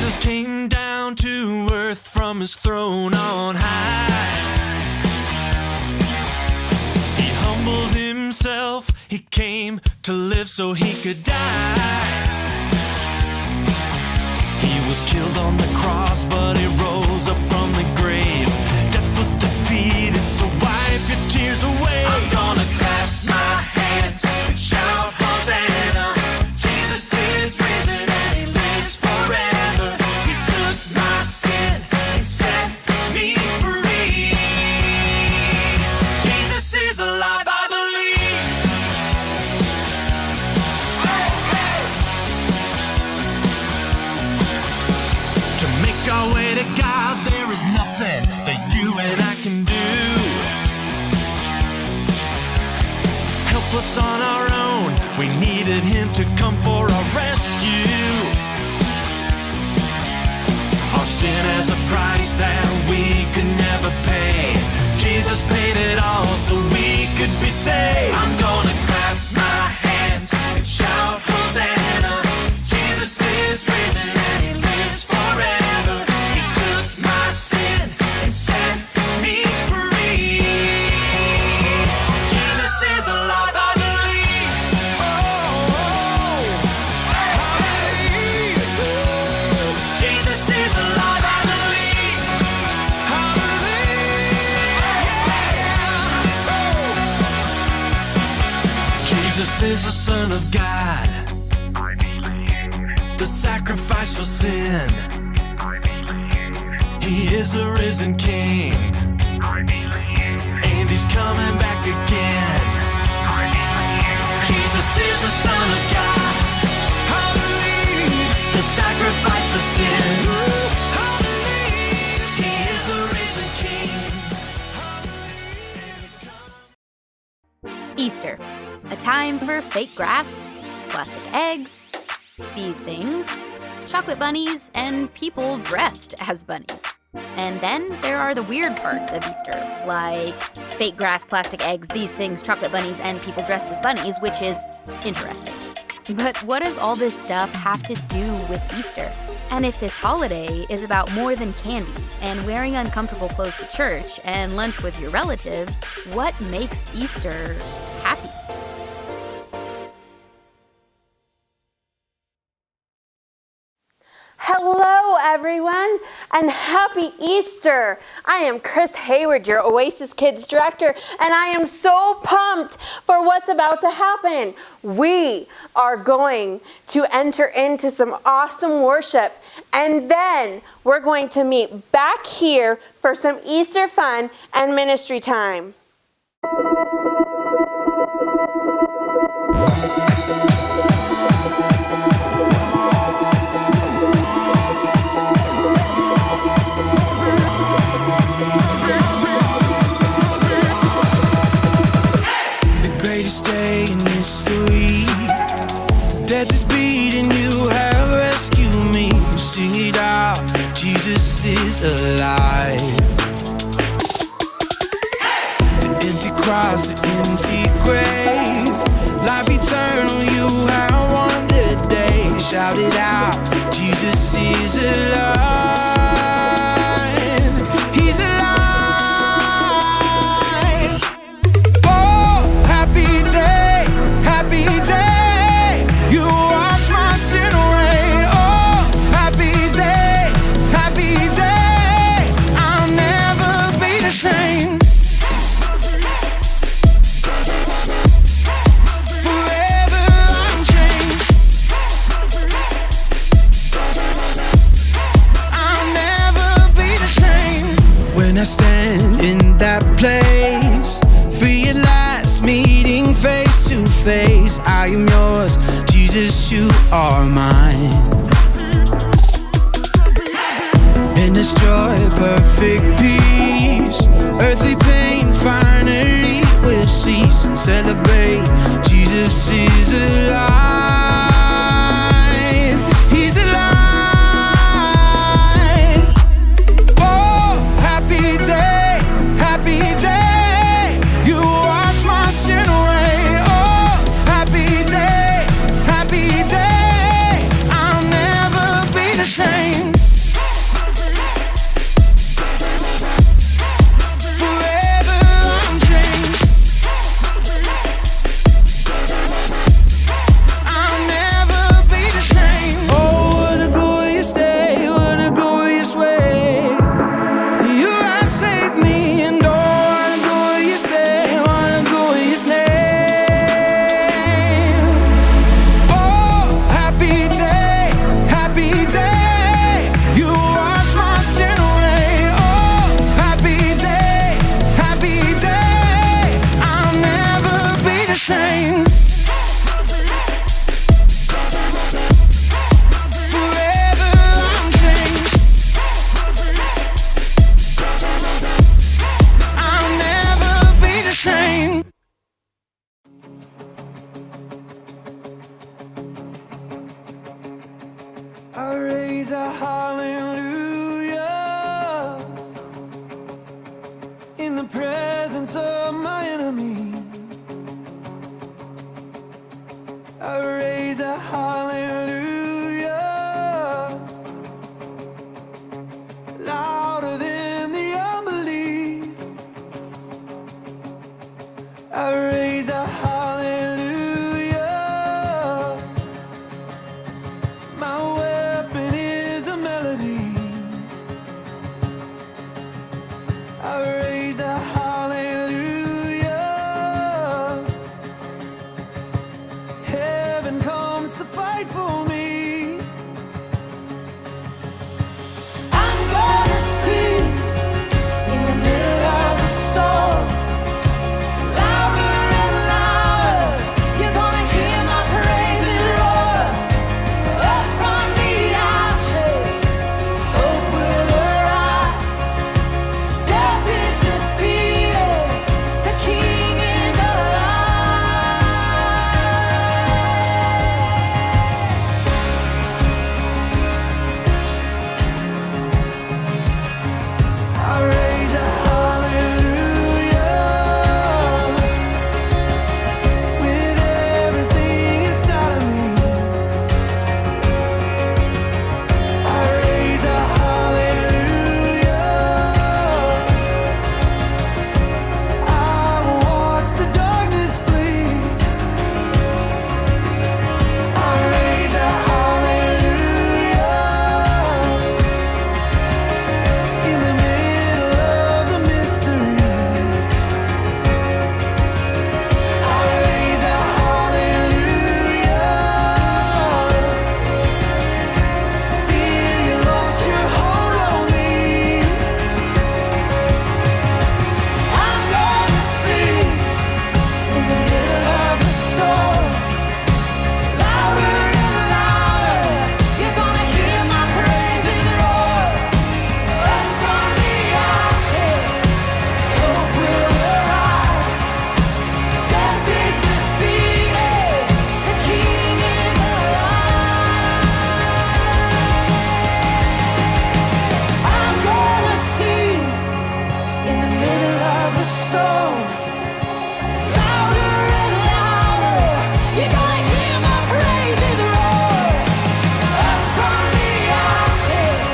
Jesus came down to earth from his throne on high. He humbled himself, he came to live so he could die. He was killed on the cross, but he rose up from the grave. Death was defeated, so wipe your tears away. I'm gonna clap my hands and shout Hosanna. Jesus is risen and he lives forever. He took my sin and set me free. Jesus is alive, I believe. To make our way to God, there is nothing that you and I can do. Helpless on our own, we needed him to come for our rescue. Our sin has a price that we could never pay. Jesus paid it all so we could be saved. I'm gonna clap my hands and shout Hosanna. Jesus is risen and he lives forever. He took my sin and set me free. Jesus is alive, I believe. Jesus is alive, I believe. Jesus is the Son of God, the sacrifice for sin. He is the risen King, and he's coming back again. Jesus is the Son of God, I believe. The sacrifice for sin. I believe. He is the risen King. I believe he's coming. Easter, a time for fake grass, plastic eggs, these things, chocolate bunnies, and people dressed as bunnies. And then there are the weird parts of Easter, like fake grass, plastic eggs, these things, chocolate bunnies, and people dressed as bunnies, which is interesting. But what does all this stuff have to do with Easter? And if this holiday is about more than candy and wearing uncomfortable clothes to church and lunch with your relatives, what makes Easter happy? Hello, everyone, and happy Easter. I am Chris Hayward, your Oasis Kids Director, and I am so pumped for what's about to happen. We are going to enter into some awesome worship, and then we're going to meet back here for some Easter fun and ministry time. Day in history, death is beating, you have rescued me. Sing it out, Jesus is alive. The empty cross, the empty grave, life eternal, you have won the day. Shout it out, Jesus is alive. He's alive. I stand in that place, free at last, meeting face to face. I am yours, Jesus, you are mine. In this joy, perfect peace, earthly pain finally will cease. Celebrate, Jesus is alive. He's alive. Train. I raise a hallelujah in the presence of my enemies. I raise a hallelujah louder than the unbelief. I raise a hallelujah. My weapon is a melody. I raise a hallelujah. Heaven comes to fight for me. I'm gonna sing in the middle of the storm. Louder and louder, you're gonna hear my praises roar. Up from the ashes, hope will arise. Death is defeated, the King is alive. I raise a hallelujah with everything inside of me. I raise a hallelujah. I will watch the darkness flee. I raise a hallelujah in the middle of the mystery. I raise a hallelujah. Fear you lost your hold on me. I'm gonna sing in the middle of the storm. Louder and louder, you're gonna hear my praises roar. Up from the ashes, hope will arise. Death is defeated, the King is alive. I'm gonna sing in the middle of the storm. Louder and louder, you're gonna hear my praises roar. Up from the ashes,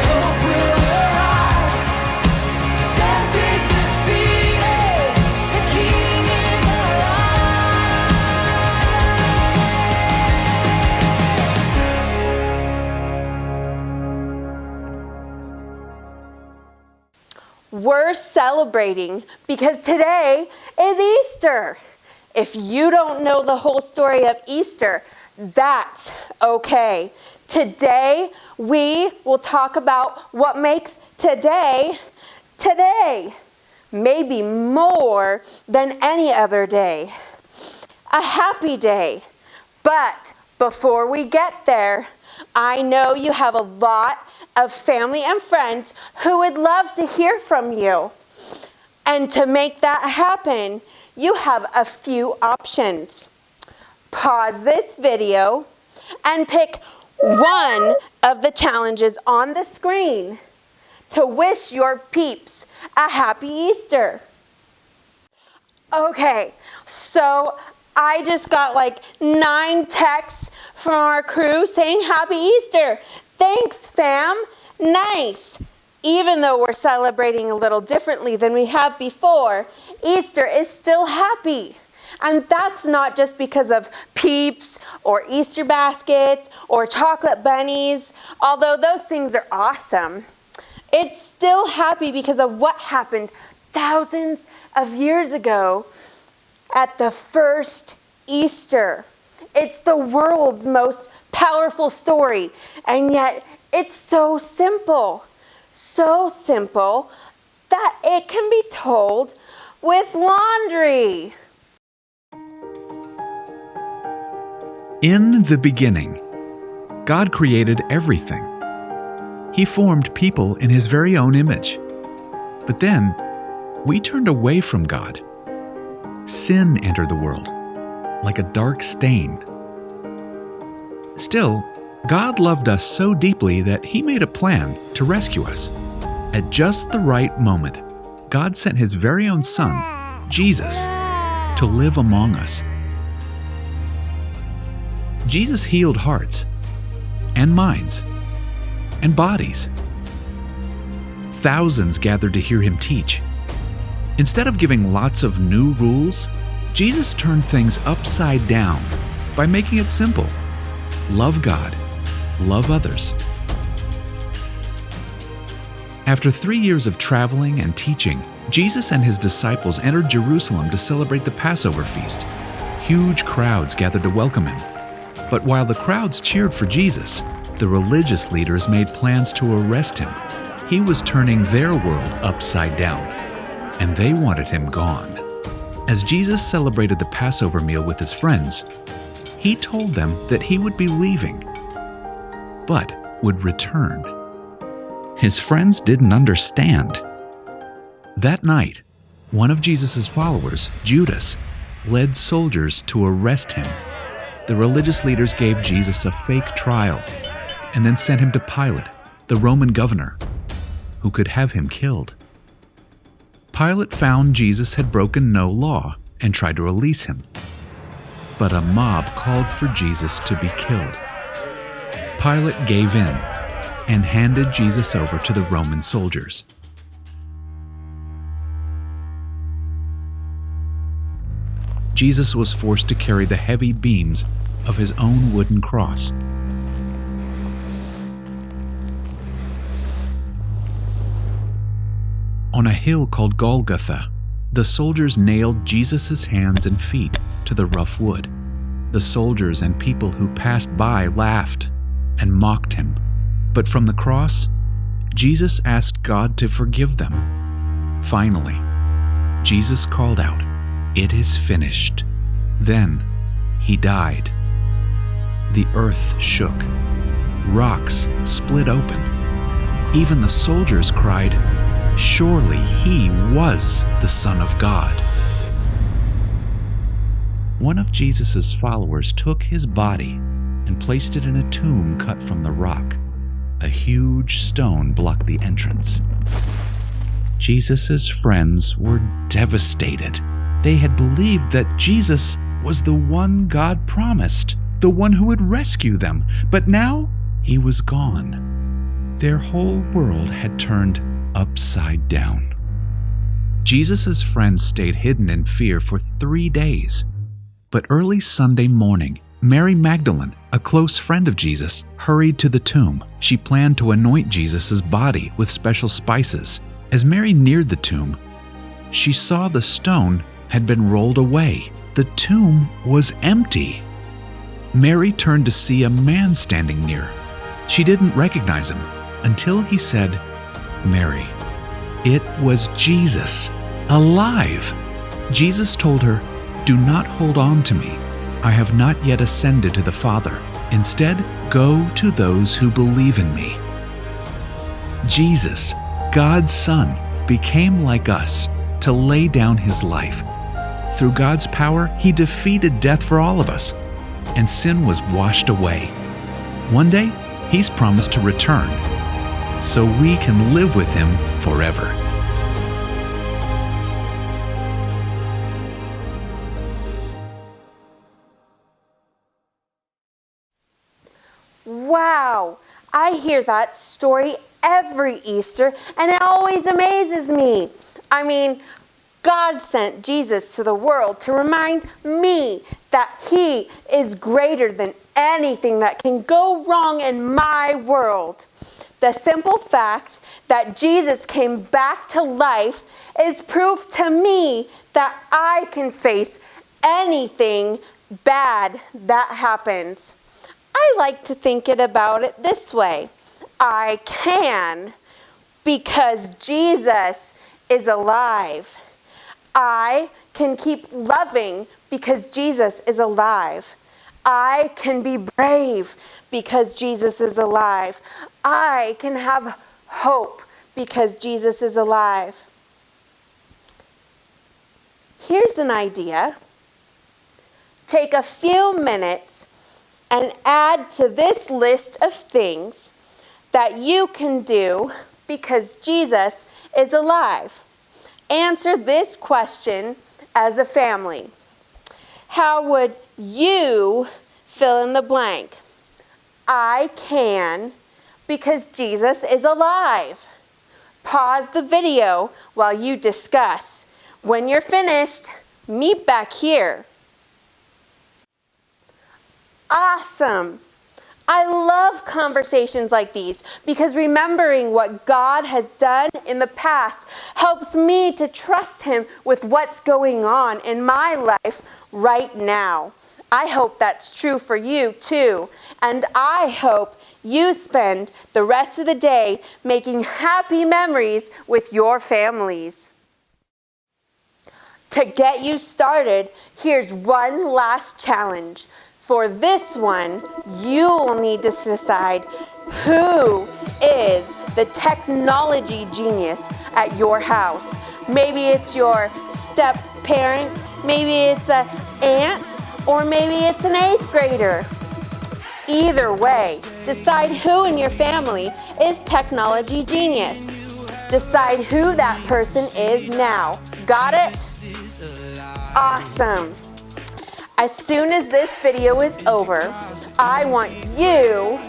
hope will arise. Death is defeated, the King is alive. We're celebrating because today is Easter. If you don't know the whole story of Easter, that's okay. Today, we will talk about what makes today, maybe more than any other day. A happy day. But before we get there, I know you have a lot of family and friends who would love to hear from you. And to make that happen, you have a few options. Pause this video and pick one of the challenges on the screen to wish your peeps a happy Easter. Okay, so I just got like 9 texts from our crew saying happy Easter. Thanks, fam. Nice. Even though we're celebrating a little differently than we have before, Easter is still happy. And that's not just because of peeps or Easter baskets or chocolate bunnies, although those things are awesome. It's still happy because of what happened thousands of years ago at the first Easter. It's the world's most powerful story, and yet it's so simple that it can be told with laundry. In the beginning, God created everything. He formed people in His very own image. But then, we turned away from God. Sin entered the world, like a dark stain. Still, God loved us so deeply that He made a plan to rescue us. At just the right moment, God sent His very own Son, Jesus, to live among us. Jesus healed hearts and minds and bodies. Thousands gathered to hear Him teach. Instead of giving lots of new rules, Jesus turned things upside down by making it simple. Love God, love others. After 3 years of traveling and teaching, Jesus and His disciples entered Jerusalem to celebrate the Passover feast. Huge crowds gathered to welcome Him. But while the crowds cheered for Jesus, the religious leaders made plans to arrest Him. He was turning their world upside down, and they wanted Him gone. As Jesus celebrated the Passover meal with His friends, He told them that He would be leaving, but would return. His friends didn't understand. That night, one of Jesus' followers, Judas, led soldiers to arrest Him. The religious leaders gave Jesus a fake trial and then sent Him to Pilate, the Roman governor, who could have Him killed. Pilate found Jesus had broken no law and tried to release Him. But a mob called for Jesus to be killed. Pilate gave in and handed Jesus over to the Roman soldiers. Jesus was forced to carry the heavy beams of His own wooden cross. On a hill called Golgotha, the soldiers nailed Jesus' hands and feet to the rough wood. The soldiers and people who passed by laughed and mocked Him. But from the cross, Jesus asked God to forgive them. Finally, Jesus called out, "It is finished." Then He died. The earth shook. Rocks split open. Even the soldiers cried, "Surely He was the Son of God." One of Jesus' followers took His body and placed it in a tomb cut from the rock. A huge stone blocked the entrance. Jesus' friends were devastated. They had believed that Jesus was the one God promised, the one who would rescue them, but now He was gone. Their whole world had turned upside down. Jesus' friends stayed hidden in fear for 3 days. But early Sunday morning, Mary Magdalene, a close friend of Jesus, hurried to the tomb. She planned to anoint Jesus' body with special spices. As Mary neared the tomb, she saw the stone had been rolled away. The tomb was empty. Mary turned to see a man standing near. She didn't recognize him until he said, "Mary." It was Jesus, alive. Jesus told her, "Do not hold on to me. I have not yet ascended to the Father. Instead, go to those who believe in me." Jesus, God's Son, became like us to lay down His life. Through God's power, He defeated death for all of us, and sin was washed away. One day, He's promised to return, so we can live with Him forever. Wow, I hear that story every Easter, and it always amazes me. I mean, God sent Jesus to the world to remind me that He is greater than anything that can go wrong in my world. The simple fact that Jesus came back to life is proof to me that I can face anything bad that happens. I like to think about it this way. I can because Jesus is alive. I can keep loving because Jesus is alive. I can be brave because Jesus is alive. I can have hope because Jesus is alive. Here's an idea. Take a few minutes and add to this list of things that you can do because Jesus is alive. Answer this question as a family. How would you fill in the blank? I can because Jesus is alive. Pause the video while you discuss. When you're finished, meet back here. Awesome! I love conversations like these because remembering what God has done in the past helps me to trust Him with what's going on in my life right now. I hope that's true for you too, and I hope you spend the rest of the day making happy memories with your families. To get you started, here's one last challenge. For this one, you'll need to decide who is the technology genius at your house. Maybe it's your step-parent, maybe it's an aunt, or maybe it's an 8th grader. Either way, decide who in your family is technology genius. Decide who that person is now. Got it? Awesome! As soon as this video is over, I want you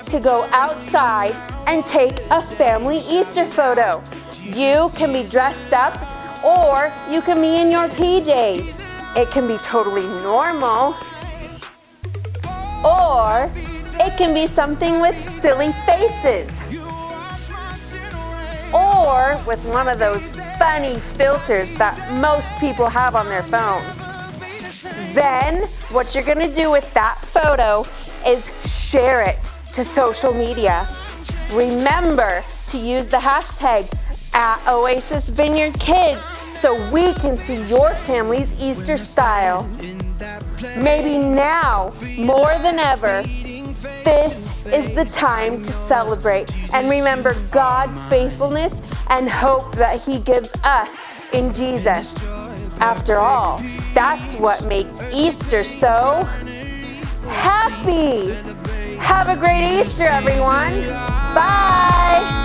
to go outside and take a family Easter photo. You can be dressed up or you can be in your PJs. It can be totally normal or it can be something with silly faces or with one of those funny filters that most people have on their phones. Then, what you're going to do with that photo is share it to social media. Remember to use the hashtag @OasisVineyardKids so we can see your family's Easter style. Maybe now, more than ever, this is the time to celebrate and remember God's faithfulness and hope that He gives us in Jesus. After all, that's what makes Easter so happy. Have a great Easter, everyone. Bye.